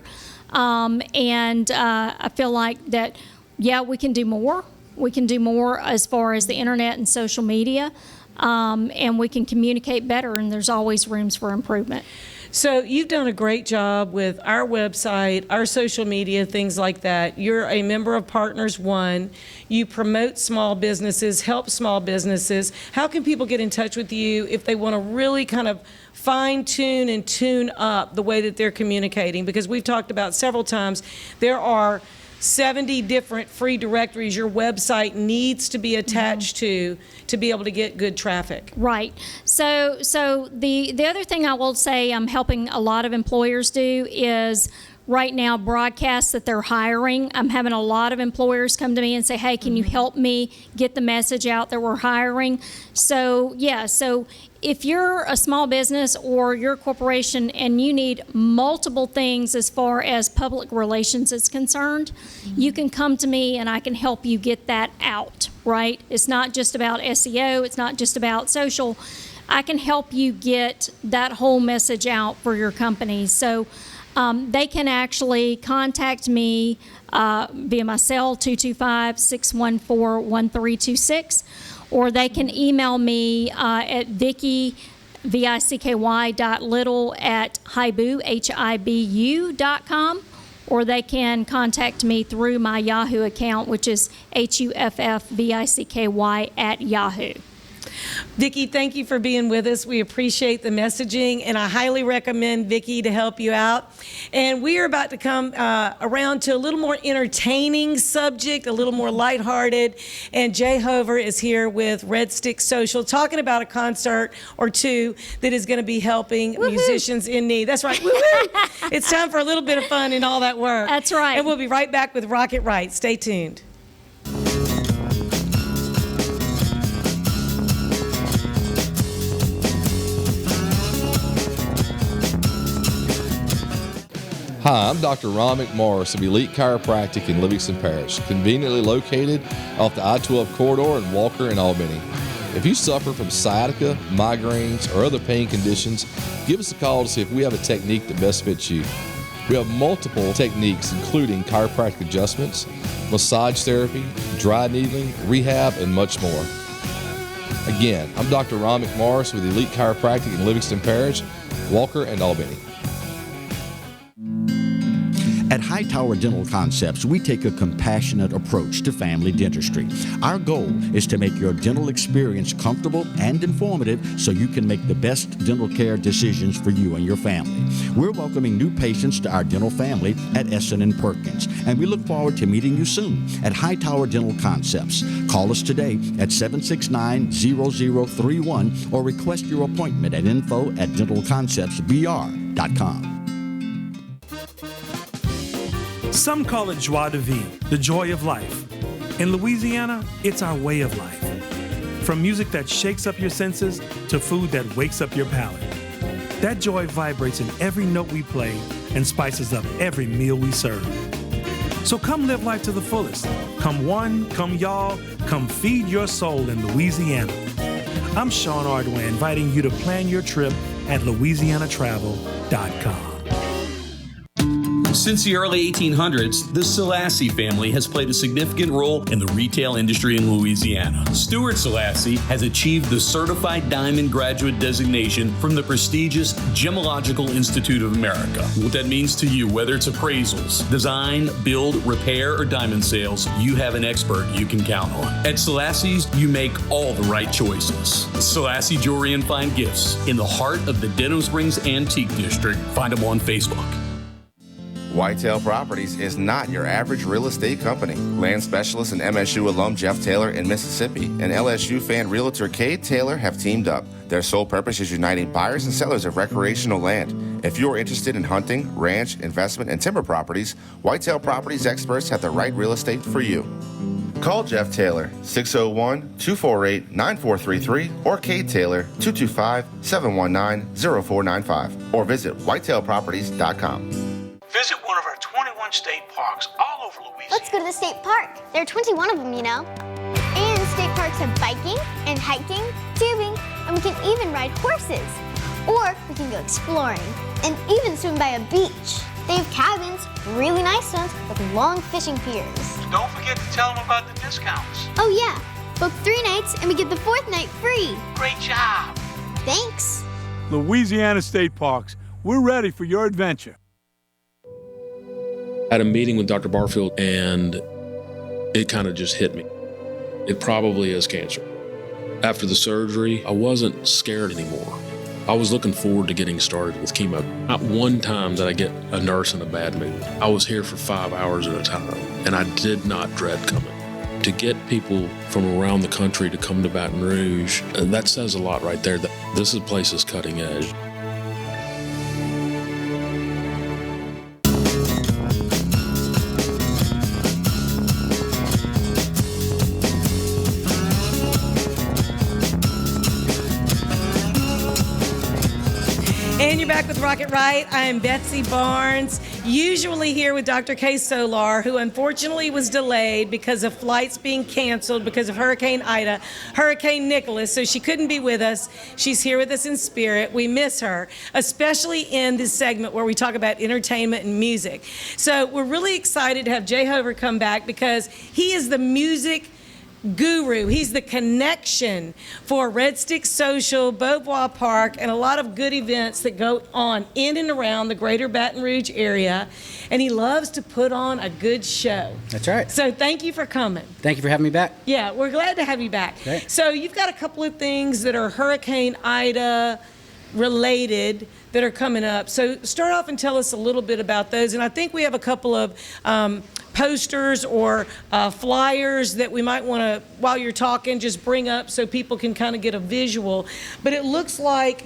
And I feel like that, we can do more. We can do more as far as the internet and social media. And we can communicate better, and there's always rooms for improvement. So you've done a great job with our website, our social media, things like that. You're a member of Partners One. You promote small businesses, help small businesses. How can people get in touch with you if they want to really kind of fine-tune and tune up the way that they're communicating? Because we've talked about several times, there are 70 different free directories your website needs to be attached to be able to get good traffic. Right. So the other thing I will say I'm helping a lot of employers do is right now broadcast that they're hiring. I'm having a lot of employers come to me and say, hey, can you help me get the message out that we're hiring? So if you're a small business or you're a corporation and you need multiple things as far as public relations is concerned, you can come to me and I can help you get that out, right? It's not just about SEO. It's not just about social. I can help you get that whole message out for your company. So they can actually contact me via my cell, 225-614-1326. Or they can email me at Vicky, vicky.little@hibu, hibu.com, or they can contact me through my Yahoo account, which is huffvicky@yahoo. Vicky, thank you for being with us. We appreciate the messaging, and I highly recommend Vicky to help you out. And we are about to come around to a little more entertaining subject, a little more lighthearted. And Jay Hover is here with Red Stick Social, talking about a concert or two that is going to be helping musicians in need. That's right. Woo-hoo! It's time for a little bit of fun and all that work. That's right. And we'll be right back with Rock It Right. Stay tuned. Hi, I'm Dr. Ron McMorris of Elite Chiropractic in Livingston Parish, conveniently located off the I-12 corridor in Walker and Albany. If you suffer from sciatica, migraines, or other pain conditions, give us a call to see if we have a technique that best fits you. We have multiple techniques, including chiropractic adjustments, massage therapy, dry needling, rehab, and much more. Again, I'm Dr. Ron McMorris with Elite Chiropractic in Livingston Parish, Walker, and Albany. At Hightower Dental Concepts, we take a compassionate approach to family dentistry. Our goal is to make your dental experience comfortable and informative so you can make the best dental care decisions for you and your family. We're welcoming new patients to our dental family at Essen & Perkins, and we look forward to meeting you soon at Hightower Dental Concepts. Call us today at 769-0031 or request your appointment at info@dentalconceptsbr.com. Some call it joie de vivre, the joy of life. In Louisiana, it's our way of life. From music that shakes up your senses to food that wakes up your palate. That joy vibrates in every note we play and spices up every meal we serve. So come live life to the fullest. Come one, come y'all, come feed your soul in Louisiana. I'm Sean Ardway, inviting you to plan your trip at louisianatravel.com. Since the early 1800s, the Selassie family has played a significant role in the retail industry in Louisiana. Stuart Selassie has achieved the Certified Diamond Graduate designation from the prestigious Gemological Institute of America. What that means to you, whether it's appraisals, design, build, repair, or diamond sales, you have an expert you can count on. At Selassie's, you make all the right choices. Selassie Jewelry and Fine Gifts in the heart of the Denham Springs Antique District. Find them on Facebook. Whitetail Properties is not your average real estate company. Land specialist and MSU alum Jeff Taylor in Mississippi and LSU fan realtor Cade Taylor have teamed up. Their sole purpose is uniting buyers and sellers of recreational land. If you are interested in hunting, ranch, investment, and timber properties, Whitetail Properties experts have the right real estate for you. Call Jeff Taylor, 601-248-9433, or Cade Taylor, 225-719-0495, or visit whitetailproperties.com. Visit one of our 21 state parks all over Louisiana. Let's go to the state park. There are 21 of them, you know. And state parks have biking and hiking, tubing, and we can even ride horses. Or we can go exploring and even swim by a beach. They have cabins, really nice ones, with long fishing piers. Don't forget to tell them about the discounts. Oh yeah, book 3 nights and we get the 4th night free. Great job. Thanks. Louisiana State Parks, we're ready for your adventure. I had a meeting with Dr. Barfield and it kind of just hit me. It probably is cancer. After the surgery, I wasn't scared anymore. I was looking forward to getting started with chemo. Not one time did I get a nurse in a bad mood. I was here for 5 hours at a time, and I did not dread coming. To get people from around the country to come to Baton Rouge, that says a lot right there. This place is cutting edge. And you're back with Rocket Right. I'm Betsy Barnes, usually here with Dr. K. Solar, who unfortunately was delayed because of flights being canceled because of Hurricane Ida, Hurricane Nicholas, so she couldn't be with us. She's here with us in spirit. We miss her, especially in this segment where we talk about entertainment and music. So we're really excited to have Jay Hover come back because he is the music guru. He's the connection for Red Stick Social, Beauvoir Park, and a lot of good events that go on in and around the greater Baton Rouge area. And he loves to put on a good show. That's right. So thank you for coming. Thank you for having me back. Yeah, we're glad to have you back. Great. So you've got a couple of things that are Hurricane Ida related that are coming up. So start off and tell us a little bit about those. And I think we have a couple of posters or flyers that we might want to, while you're talking, just bring up so people can kind of get a visual. But it looks like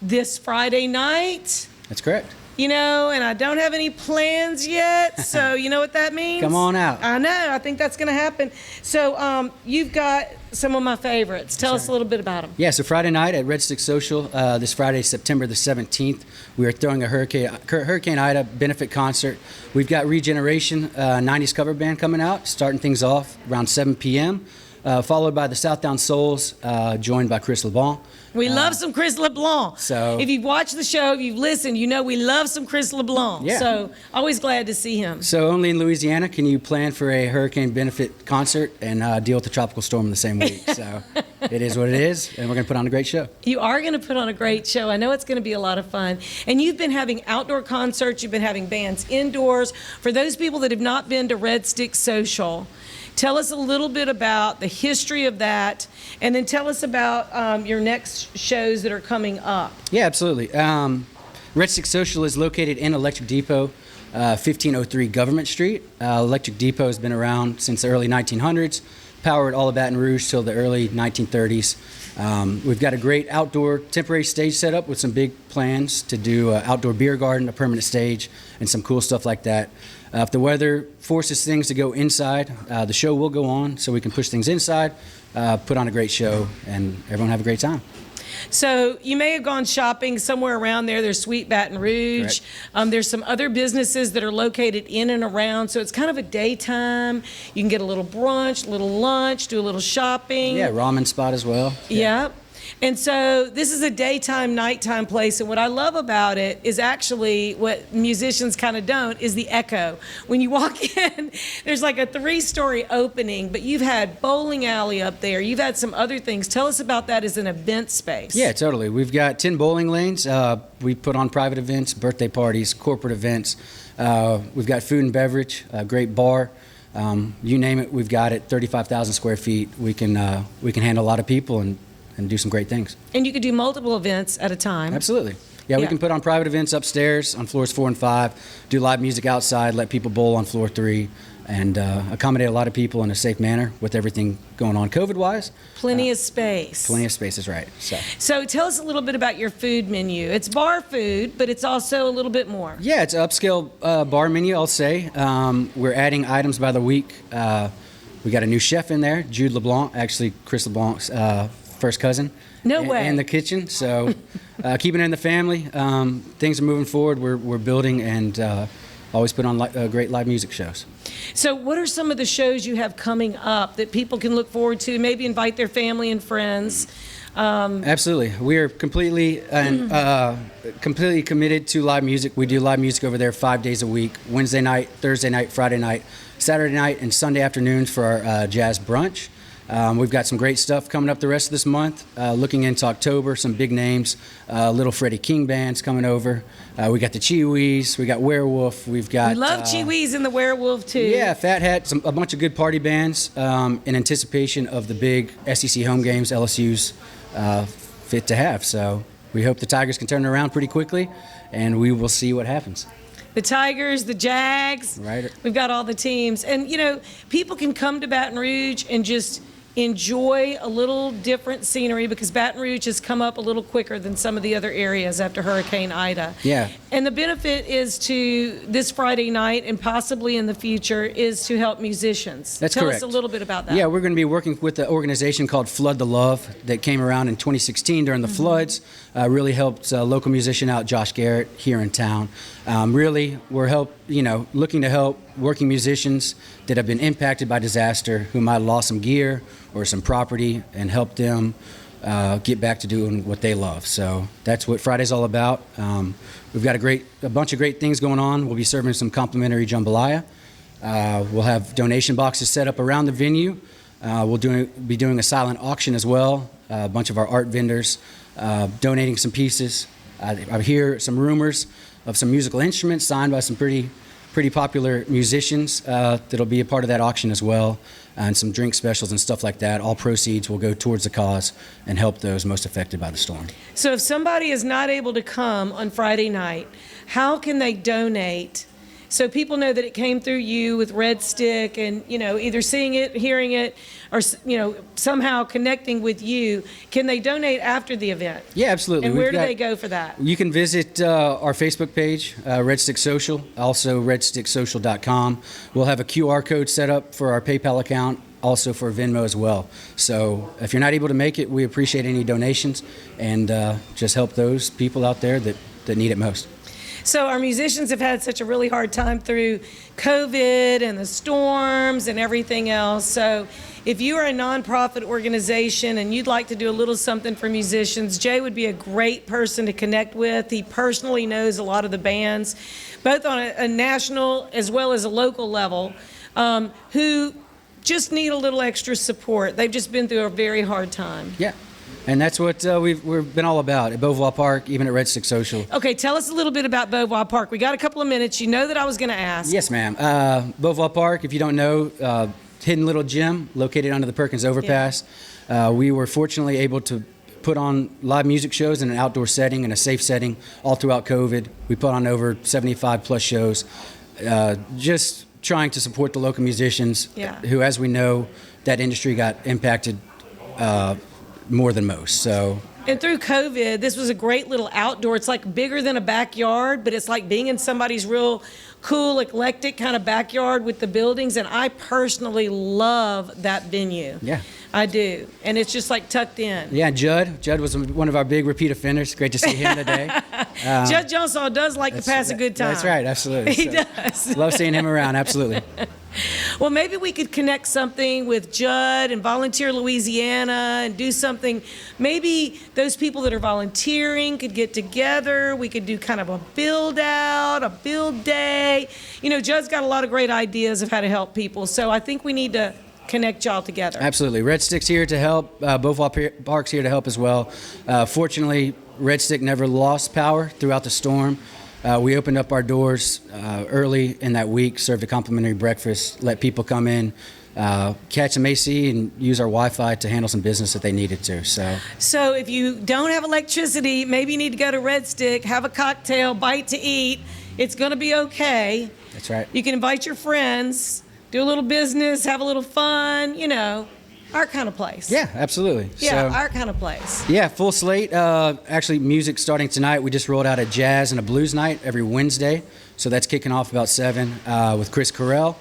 this Friday night. That's correct. You know, and I don't have any plans yet, so you know what that means? Come on out. I know. I think that's going to happen. So you've got some of my favorites. Tell us a little bit about them. Yeah, so Friday night at Red Stick Social, this Friday, September the 17th, we are throwing a Hurricane Ida benefit concert. We've got Regneration, 90s cover band coming out, starting things off around 7 p.m., followed by the Southdown Souls, joined by Chris LeBlanc. We love some Chris LeBlanc. So if you've watched the show, if you've listened, you know we love some Chris LeBlanc. Yeah. So always glad to see him. So only in Louisiana can you plan for a hurricane benefit concert and deal with the tropical storm in the same week. So it is what it is, and we're going to put on a great show. You are going to put on a great show. I know it's going to be a lot of fun. And you've been having outdoor concerts. You've been having bands indoors. For those people that have not been to Red Stick Social, tell us a little bit about the history of that, and then tell us about your next shows that are coming up. Yeah, absolutely. Red Stick Social is located in Electric Depot, 1503 Government Street. Electric Depot has been around since the early 1900s, powered all of Baton Rouge till the early 1930s. We've got a great outdoor temporary stage set up with some big plans to do an outdoor beer garden, a permanent stage, and some cool stuff like that. If the weather forces things to go inside, the show will go on, so we can push things inside, put on a great show, and everyone have a great time. So you may have gone shopping somewhere around there. There's Sweet Baton Rouge. There's some other businesses that are located in and around. So it's kind of a daytime. You can get a little brunch, a little lunch, do a little shopping. Yeah, ramen spot as well. Yeah. And so this is a daytime, nighttime place. And what I love about it is actually what musicians kind of don't is the echo. When you walk in, there's like a 3-story opening, but you've had bowling alley up there. You've had some other things. Tell us about that as an event space. Yeah, totally. We've got 10 bowling lanes. We put on private events, birthday parties, corporate events. We've got food and beverage, a great bar. You name it, we've got it. 35,000 square feet. We can handle a lot of people and do some great things. And you could do multiple events at a time. Absolutely. Yeah, we can put on private events upstairs on floors 4 and 5, do live music outside, let people bowl on floor 3, and accommodate a lot of people in a safe manner with everything going on COVID-wise. Plenty of space. Plenty of space is right. So tell us a little bit about your food menu. It's bar food, but it's also a little bit more. Yeah, it's an upscale bar menu, I'll say. We're adding items by the week. We got a new chef in there, Jude LeBlanc, actually Chris LeBlanc's first cousin. No way. In the kitchen, so keeping it in the family. Things are moving forward. We're building and always put on great live music shows. So what are some of the shows you have coming up that people can look forward to, maybe invite their family and friends? Absolutely. We are completely committed to live music. We do live music over there 5 days a week, Wednesday night, Thursday night, Friday night, Saturday night, and Sunday afternoons for our jazz brunch. We've got some great stuff coming up the rest of this month. Looking into October, some big names. Little Freddie King band's coming over. We got the Chiwis. We got Werewolf. We love Chiwis and the Werewolf too. Yeah, Fat Hat. A bunch of good party bands in anticipation of the big SEC home games LSU's fit to have. So we hope the Tigers can turn it around pretty quickly, and we will see what happens. The Tigers, the Jags. Right. We've got all the teams. And, people can come to Baton Rouge and just enjoy a little different scenery because Baton Rouge has come up a little quicker than some of the other areas after Hurricane Ida. Yeah. And the benefit is to this Friday night and possibly in the future is to help musicians. That's Tell correct. us a little bit about that. Yeah, we're going to be working with an organization called Flood the Love that came around in 2016 during the floods. Really helped a local musician out, Josh Garrett, here in town. Really, we're looking to help working musicians that have been impacted by disaster, who might have lost some gear or some property, and help them get back to doing what they love. So that's what Friday's all about. We've got a bunch of great things going on. We'll be serving some complimentary jambalaya. We'll have donation boxes set up around the venue. We'll be doing a silent auction as well. A bunch of our art vendors donating some pieces. I hear some rumors of some musical instruments signed by some pretty popular musicians that'll be a part of that auction as well, and some drink specials and stuff like that. All proceeds will go towards the cause and help those most affected by the storm. So if somebody is not able to come on Friday night, how can they donate? So people know that it came through you with Red Stick and, either seeing it, hearing it, or, somehow connecting with you. Can they donate after the event? Yeah, absolutely. And where do they go for that? You can visit our Facebook page, Red Stick Social, also redsticksocial.com. We'll have a QR code set up for our PayPal account, also for Venmo as well. So if you're not able to make it, we appreciate any donations and just help those people out there that need it most. So our musicians have had such a really hard time through COVID and the storms and everything else. So if you are a nonprofit organization and you'd like to do a little something for musicians, Jay would be a great person to connect with. He personally knows a lot of the bands, both on a national as well as a local level, who just need a little extra support. They've just been through a very hard time. Yeah. And that's what we've been all about at Beauvoir Park, even at Red Stick Social. Okay, tell us a little bit about Beauvoir Park. We got a couple of minutes. You know that I was going to ask. Yes, ma'am. Beauvoir Park, if you don't know, hidden little gym located under the Perkins Overpass. Yeah. We were fortunately able to put on live music shows in an outdoor setting, in a safe setting, all throughout COVID. We put on over 75 plus shows, just trying to support the local musicians who, as we know, that industry got impacted more than most. So. And through COVID, this was a great little outdoor. It's like bigger than a backyard, but it's like being in somebody's real cool, eclectic kind of backyard with the buildings. And I personally love that venue. Yeah. I do. And it's just like tucked in. Yeah, Judd was one of our big repeat offenders. Great to see him today. Judd Johnson does like to pass a good time. That's right, absolutely. He does. Love seeing him around, absolutely. Well, maybe we could connect something with Judd and Volunteer Louisiana and do something. Maybe those people that are volunteering could get together. We could do kind of a build out, a build day. You know, Judd's got a lot of great ideas of how to help people. So I think we need to connect y'all together. Absolutely. Red Stick's here to help. Beauvoir Park's here to help as well. Fortunately, Red Stick never lost power throughout the storm. We opened up our doors early in that week, served a complimentary breakfast, let people come in, catch some AC, and use our Wi-Fi to handle some business that they needed to. So if you don't have electricity, maybe you need to go to Red Stick, have a cocktail, bite to eat. It's going to be okay. That's right. You can invite your friends, do a little business, have a little fun, you know, our kind of place. Yeah, absolutely. Yeah, our kind of place. Yeah, full slate. Actually, music starting tonight. We just rolled out a jazz and a blues night every Wednesday. So that's kicking off about 7 with Chris Carell.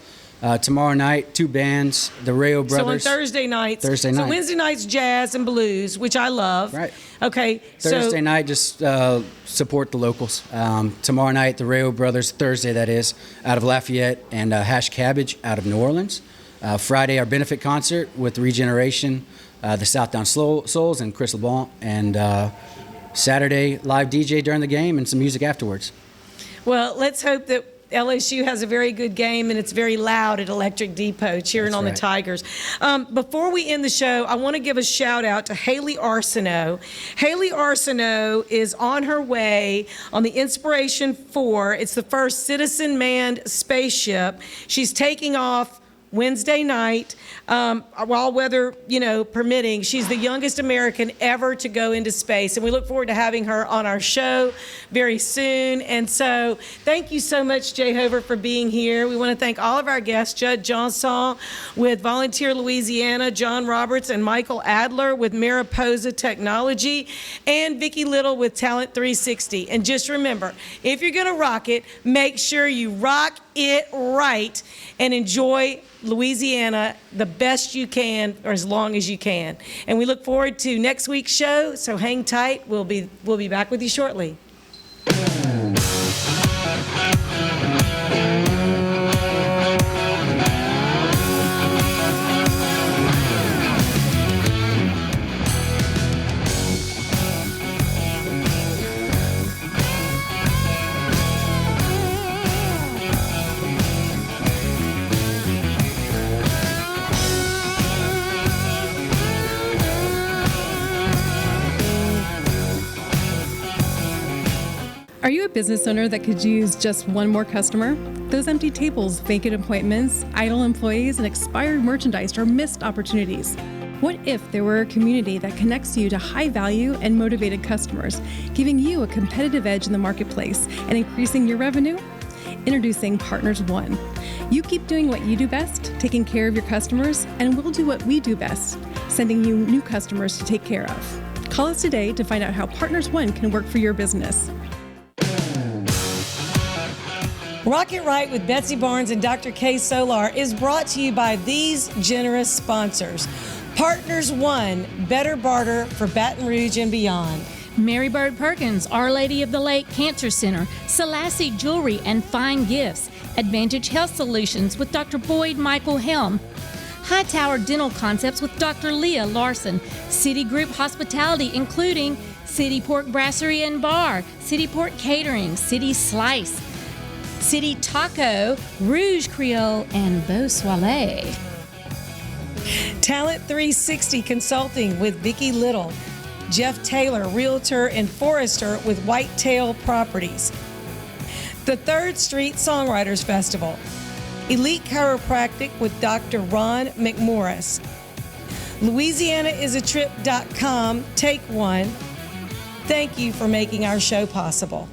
Tomorrow night, 2 bands, the Rayo Brothers. So on Thursday nights. Thursday night. So Wednesday night's jazz and blues, which I love. Right. Okay. Thursday night, just support the locals. Tomorrow night, the Rayo Brothers, Thursday that is, out of Lafayette, and Hash Cabbage out of New Orleans. Friday, our benefit concert with Regneration, the Southdown Souls, and Chris LeBlanc. And Saturday, live DJ during the game and some music afterwards. Well, let's hope that LSU has a very good game, and it's very loud at Electric Depot cheering on the Tigers. Before we end the show, I want to give a shout out to Haley Arsenault. Haley Arsenault is on her way on the Inspiration 4. It's the first citizen-manned spaceship. She's taking off Wednesday night, while weather, permitting. She's the youngest American ever to go into space, and we look forward to having her on our show very soon. And so thank you so much, Jay Hover, for being here. We want to thank all of our guests, Judd Johnson with Volunteer Louisiana, John Roberts and Michael Adler with Mariposa Technology, and Vicky Little with Talent 360. And just remember, if you're going to rock it, make sure you rock it right and enjoy Louisiana the best you can, or as long as you can. And we look forward to next week's show, so hang tight. We'll be back with you shortly. Are you a business owner that could use just one more customer? Those empty tables, vacant appointments, idle employees, and expired merchandise are missed opportunities. What if there were a community that connects you to high-value and motivated customers, giving you a competitive edge in the marketplace and increasing your revenue? Introducing Partners One. You keep doing what you do best, taking care of your customers, and we'll do what we do best, sending you new customers to take care of. Call us today to find out how Partners One can work for your business. Rock It Right with Betsy Barnes and Dr. K. Solar is brought to you by these generous sponsors. Partners One, better barter for Baton Rouge and beyond. Mary Bird Perkins, Our Lady of the Lake Cancer Center, Selassie Jewelry and Fine Gifts, Advantage Health Solutions with Dr. Boyd Michael Helm, Hightower Dental Concepts with Dr. Leah Larson, City Group Hospitality including City Pork Brasserie and Bar, City Pork Catering, City Slice, City Taco, Rouge Creole, and Beau Soleil. Talent 360 Consulting with Vicky Little. Jeff Taylor, Realtor and Forester with Whitetail Properties. The 3rd Street Songwriters Festival. Elite Chiropractic with Dr. Ron McMorris. LouisianaIsATrip.com. Take one. Thank you for making our show possible.